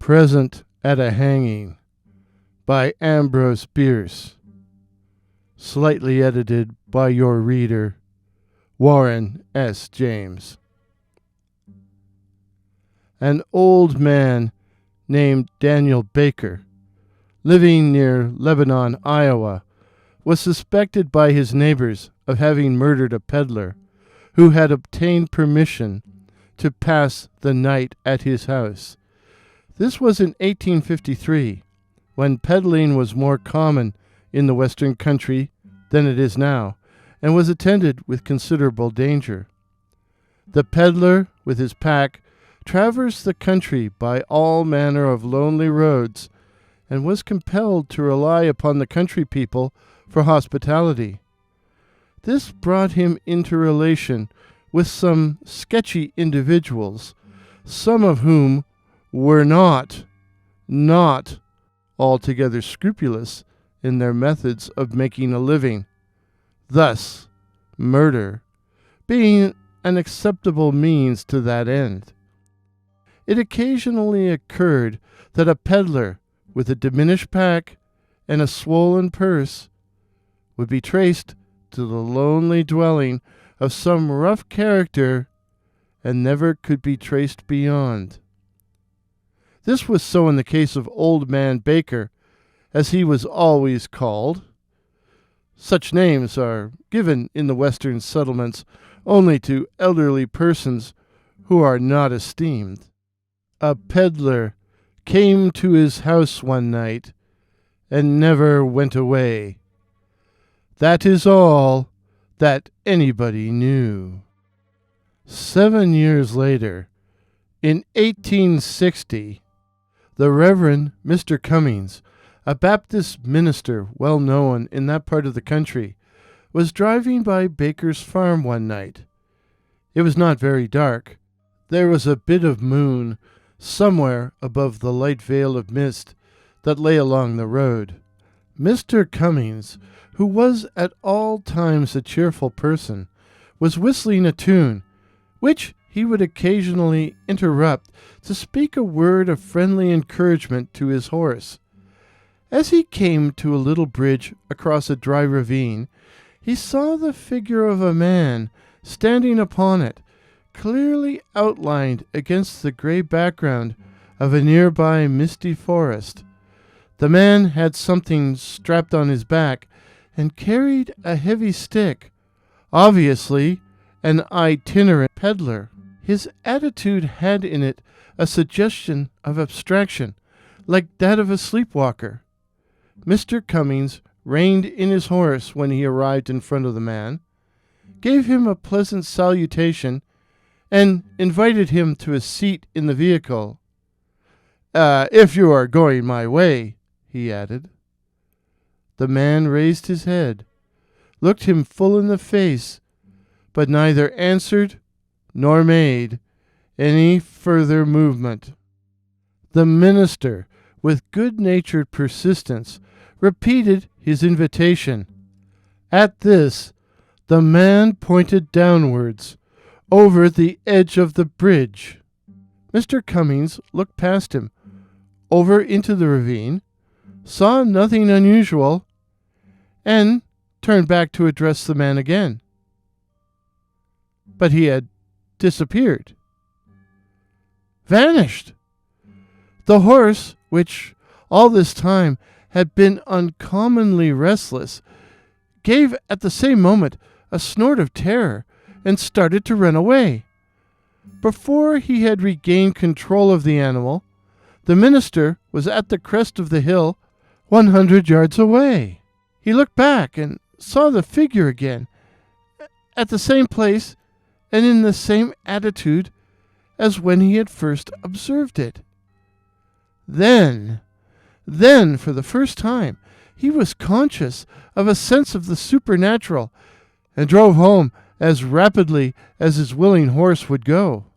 Present at a Hanging by Ambrose Bierce. Slightly edited by your reader, Warren S. James. An old man named Daniel Baker, living near Lebanon, Iowa, was suspected by his neighbors of having murdered a peddler who had obtained permission to pass the night at his house. This was in 1853, when peddling was more common in the Western country than it is now, and was attended with considerable danger. The peddler, with his pack, traversed the country by all manner of lonely roads, and was compelled to rely upon the country people for hospitality. This brought him into relation with some sketchy individuals, some of whom were not altogether scrupulous in their methods of making a living, thus murder being an acceptable means to that end. It occasionally occurred that a peddler with a diminished pack and a swollen purse would be traced to the lonely dwelling of some rough character and never could be traced beyond. This was so in the case of Old Man Baker, as he was always called. Such names are given in the Western settlements only to elderly persons who are not esteemed. A peddler came to his house one night and never went away. That is all that anybody knew. 7 years later, in 1860, the Reverend Mr. Cummings, a Baptist minister well known in that part of the country, was driving by Baker's farm one night. It was not very dark. There was a bit of moon somewhere above the light veil of mist that lay along the road. Mr. Cummings, who was at all times a cheerful person, was whistling a tune, which he would occasionally interrupt to speak a word of friendly encouragement to his horse. As he came to a little bridge across a dry ravine, he saw the figure of a man standing upon it, clearly outlined against the gray background of a nearby misty forest. The man had something strapped on his back and carried a heavy stick, obviously an itinerant peddler. His attitude had in it a suggestion of abstraction, like that of a sleepwalker. Mr. Cummings reined in his horse when he arrived in front of the man, gave him a pleasant salutation, and invited him to a seat in the vehicle. If you are going my way," he added. The man raised his head, looked him full in the face, but neither answered nor made any further movement. The minister, with good-natured persistence, repeated his invitation. At this, the man pointed downwards, over the edge of the bridge. Mr. Cummings looked past him, over into the ravine, saw nothing unusual, and turned back to address the man again. But he had disappeared. Vanished. The horse, which all this time had been uncommonly restless, gave at the same moment a snort of terror and started to run away. Before he had regained control of the animal, the minister was at the crest of the hill 100 yards away. He looked back and saw the figure again, at the same place and in the same attitude as when he had first observed it. Then, for the first time, he was conscious of a sense of the supernatural, and drove home as rapidly as his willing horse would go.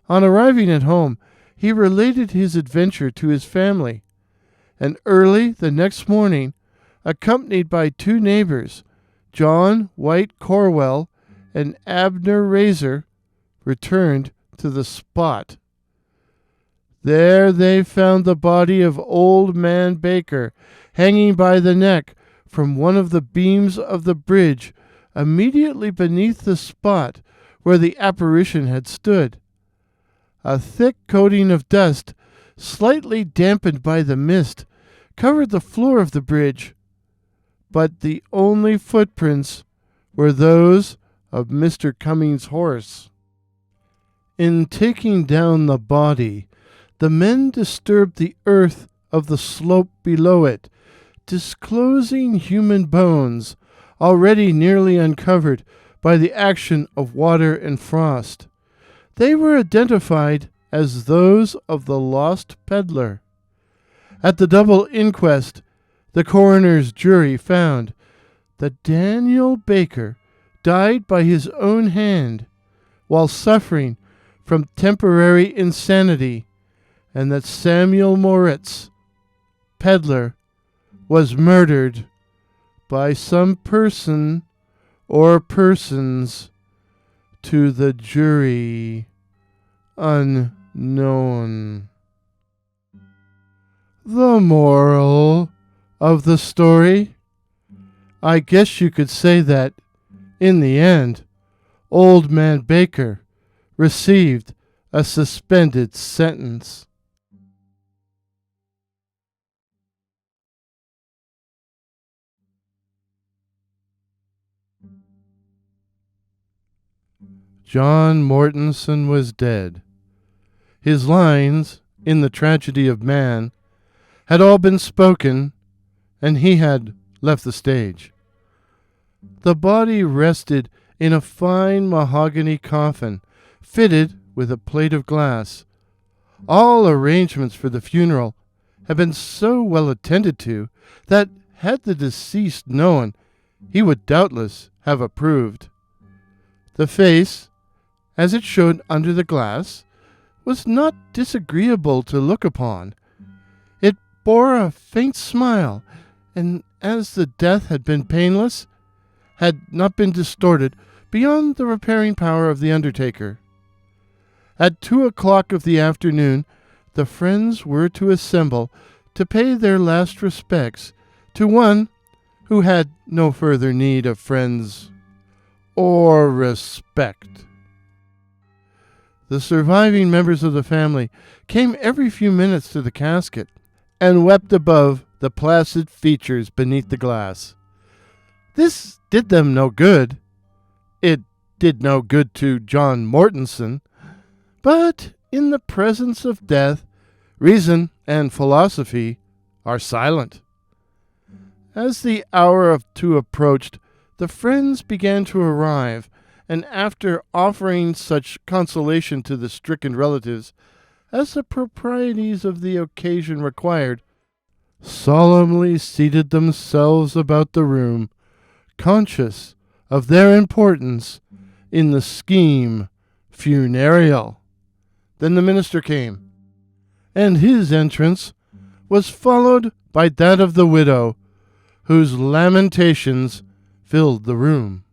On arriving at home, he related his adventure to his family, and early the next morning, accompanied by 2 neighbors, John White Corwell and Abner Razor, returned to the spot. There they found the body of old man Baker hanging by the neck from one of the beams of the bridge immediately beneath the spot where the apparition had stood. A thick coating of dust, slightly dampened by the mist, covered the floor of the bridge, but the only footprints were those of Mr. Cummings' horse. In taking down the body, the men disturbed the earth of the slope below it, disclosing human bones already nearly uncovered by the action of water and frost. They were identified as those of the lost peddler. At the double inquest, the coroner's jury found that Daniel Baker died by his own hand while suffering from temporary insanity, and that Samuel Moritz, peddler, was murdered by some person or persons to the jury unknown. The moral of the story? I guess you could say that, in the end, Old Man Baker received a suspended sentence. John Mortenson was dead. His lines, in the tragedy of man, had all been spoken, and he had left the stage. The body rested in a fine mahogany coffin, fitted with a plate of glass. All arrangements for the funeral had been so well attended to that, had the deceased known, he would doubtless have approved. The face, as it showed under the glass, was not disagreeable to look upon. It bore a faint smile, and as the death had been painless, had not been distorted beyond the repairing power of the undertaker. At 2:00 of the afternoon, the friends were to assemble to pay their last respects to one who had no further need of friends or respect. The surviving members of the family came every few minutes to the casket and wept above the placid features beneath the glass. This did them no good. It did no good to John Mortenson, but in the presence of death, reason and philosophy are silent. As the hour of 2 approached, the friends began to arrive, and after offering such consolation to the stricken relatives as the proprieties of the occasion required, solemnly seated themselves about the room, conscious of their importance in the scheme funereal. Then the minister came, and his entrance was followed by that of the widow, whose lamentations filled the room.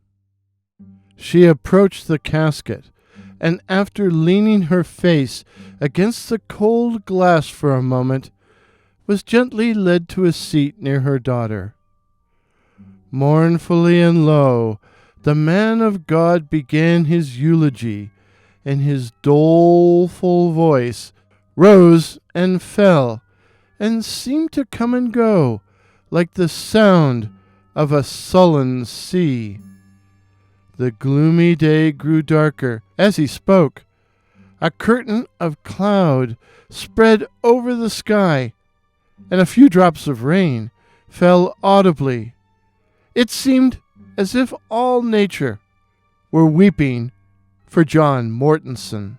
She approached the casket, and after leaning her face against the cold glass for a moment, was gently led to a seat near her daughter. Mournfully and low, the man of God began his eulogy, and his doleful voice rose and fell, and seemed to come and go, like the sound of a sullen sea. The gloomy day grew darker as he spoke. A curtain of cloud spread over the sky, and a few drops of rain fell audibly. It seemed as if all nature were weeping for John Mortenson.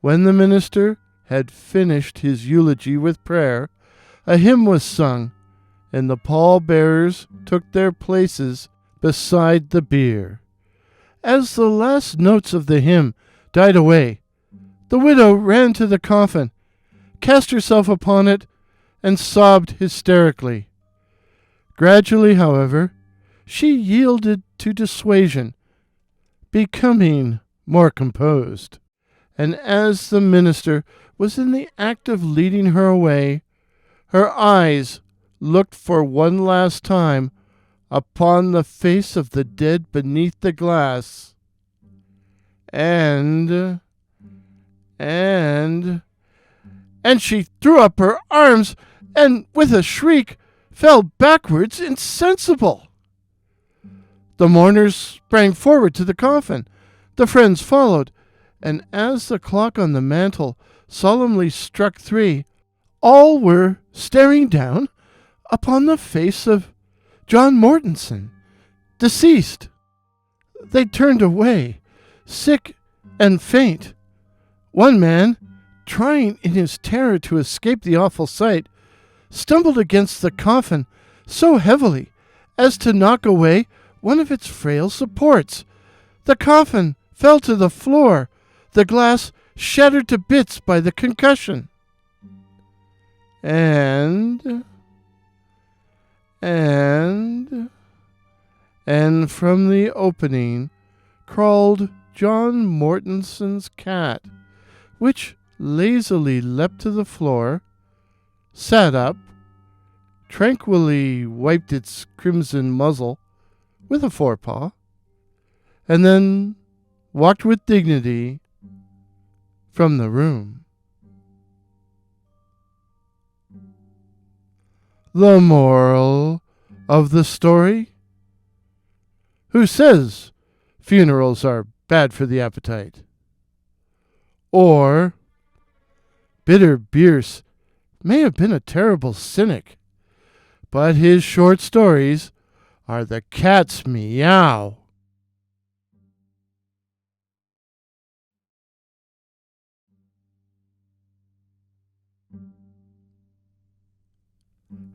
When the minister had finished his eulogy with prayer, a hymn was sung, and the pallbearers took their places beside the bier. As the last notes of the hymn died away, the widow ran to the coffin, cast herself upon it, and sobbed hysterically. Gradually, however, she yielded to dissuasion, becoming more composed, and as the minister was in the act of leading her away, her eyes looked for one last time upon the face of the dead beneath the glass, and she threw up her arms and, with a shriek, fell backwards insensible. The mourners sprang forward to the coffin. The friends followed, and as the clock on the mantel solemnly struck 3, all were staring down upon the face of John Mortenson, deceased. They turned away, sick and faint. One man, trying in his terror to escape the awful sight, stumbled against the coffin so heavily as to knock away one of its frail supports. The coffin fell to the floor, the glass shattered to bits by the concussion. And from the opening crawled John Mortenson's cat, which lazily leapt to the floor, sat up, tranquilly wiped its crimson muzzle with a forepaw, and then walked with dignity from the room. The moral of the story? Who says funerals are bad for the appetite? Or, Bitter Bierce may have been a terrible cynic, but his short stories are the cat's meow.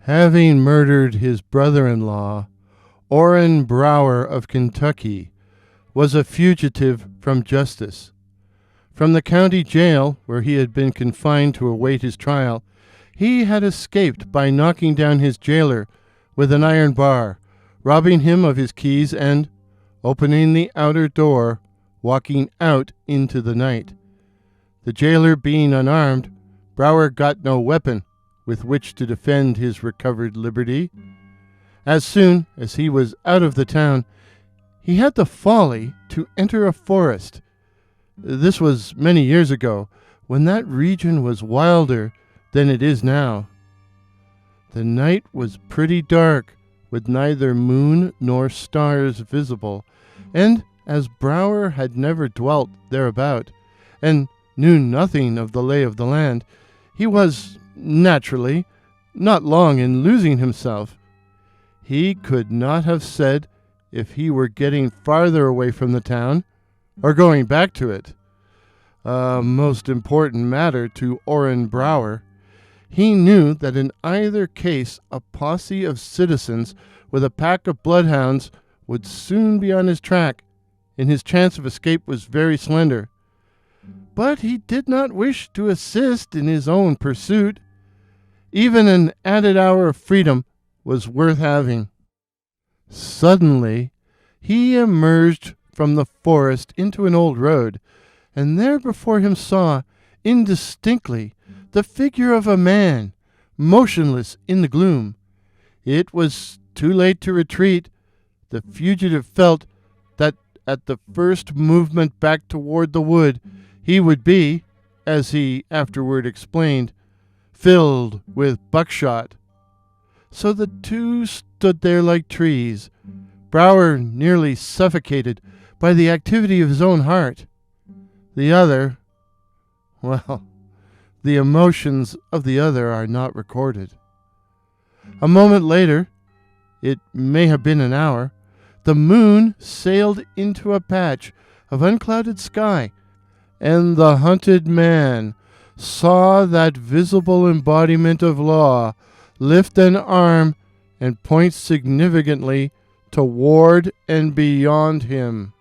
Having murdered his brother-in-law, Orrin Brower of Kentucky was a fugitive from justice. From the county jail, where he had been confined to await his trial, he had escaped by knocking down his jailer with an iron bar, robbing him of his keys, and, opening the outer door, walking out into the night. The jailer being unarmed, Brower got no weapon with which to defend his recovered liberty. As soon as he was out of the town, he had the folly to enter a forest. This was many years ago, when that region was wilder than it is now. The night was pretty dark, with neither moon nor stars visible, and as Brower had never dwelt thereabout, and knew nothing of the lay of the land, he was, naturally, not long in losing himself. He could not have said if he were getting farther away from the town, or going back to it. A most important matter to Orrin Brower. He knew that in either case a posse of citizens with a pack of bloodhounds would soon be on his track, and his chance of escape was very slender. But he did not wish to assist in his own pursuit. Even an added hour of freedom was worth having. Suddenly, he emerged from the forest into an old road, and there before him saw, indistinctly, the figure of a man, motionless in the gloom. It was too late to retreat. The fugitive felt that at the first movement back toward the wood, he would be, as he afterward explained, filled with buckshot. So the two stood there like trees, Brower nearly suffocated by the activity of his own heart. The other, well, the emotions of the other are not recorded. A moment later, it may have been an hour, the moon sailed into a patch of unclouded sky, and the hunted man saw that visible embodiment of law lift an arm and point significantly toward and beyond him.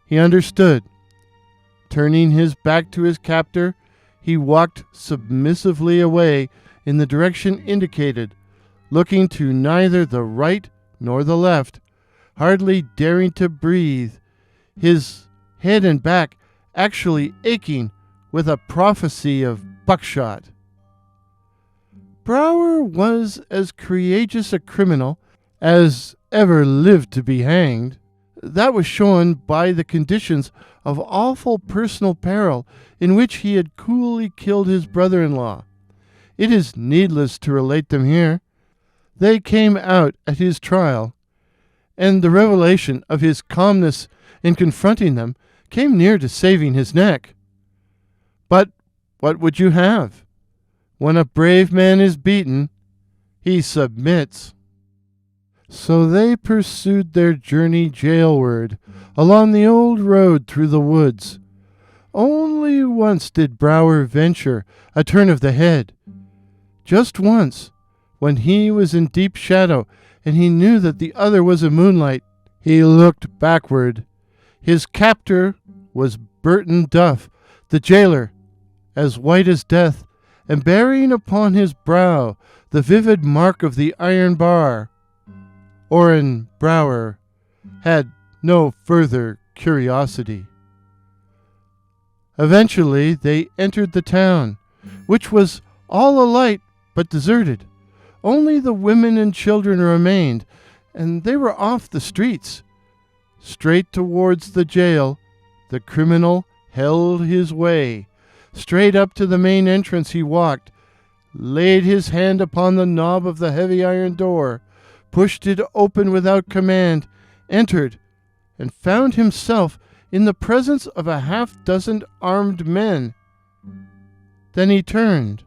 He understood. Turning his back to his captor, he walked submissively away in the direction indicated, looking to neither the right nor the left, hardly daring to breathe, his head and back actually aching with a prophecy of buckshot. Brower was as courageous a criminal as ever lived to be hanged. That was shown by the conditions of awful personal peril in which he had coolly killed his brother-in-law. It is needless to relate them here. They came out at his trial, and the revelation of his calmness in confronting them came near to saving his neck. But what would you have? When a brave man is beaten, he submits. So they pursued their journey jailward, along the old road through the woods. Only once did Brower venture a turn of the head. Just once, when he was in deep shadow, and he knew that the other was in moonlight, he looked backward. His captor was Burton Duff, the jailer, as white as death, and bearing upon his brow the vivid mark of the iron bar. Orrin Brower had no further curiosity. Eventually they entered the town, which was all alight but deserted. Only the women and children remained, and they were off the streets. Straight towards the jail the criminal held his way. Straight up to the main entrance he walked, laid his hand upon the knob of the heavy iron door, pushed it open without command, entered, and found himself in the presence of a half-dozen armed men. Then he turned.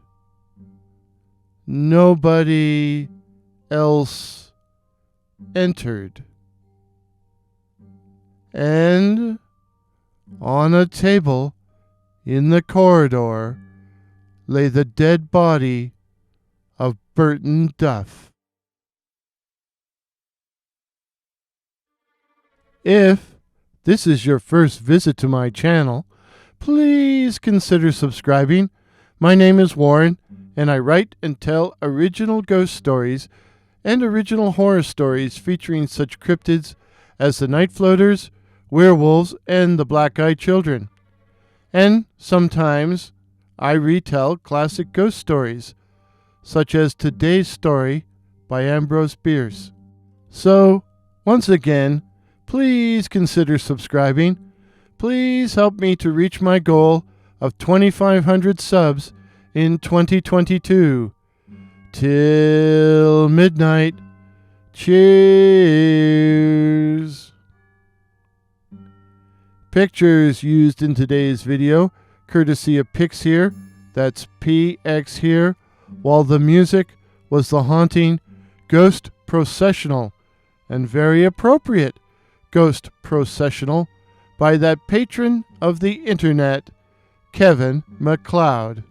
Nobody else entered. And on a table in the corridor lay the dead body of Burton Duff. If this is your first visit to my channel, please consider subscribing. My name is Warren, and I write and tell original ghost stories and original horror stories featuring such cryptids as the Night Floaters, werewolves, and the Black-Eyed Children. And sometimes I retell classic ghost stories, such as today's story by Ambrose Bierce. So, once again, please consider subscribing. Please help me to reach my goal of 2,500 subs in 2022. Till midnight. Cheers. Pictures used in today's video, courtesy of Pix here, that's PX here, while the music was the haunting Ghost Processional, and very appropriate Ghost Processional, by that patron of the internet, Kevin MacLeod.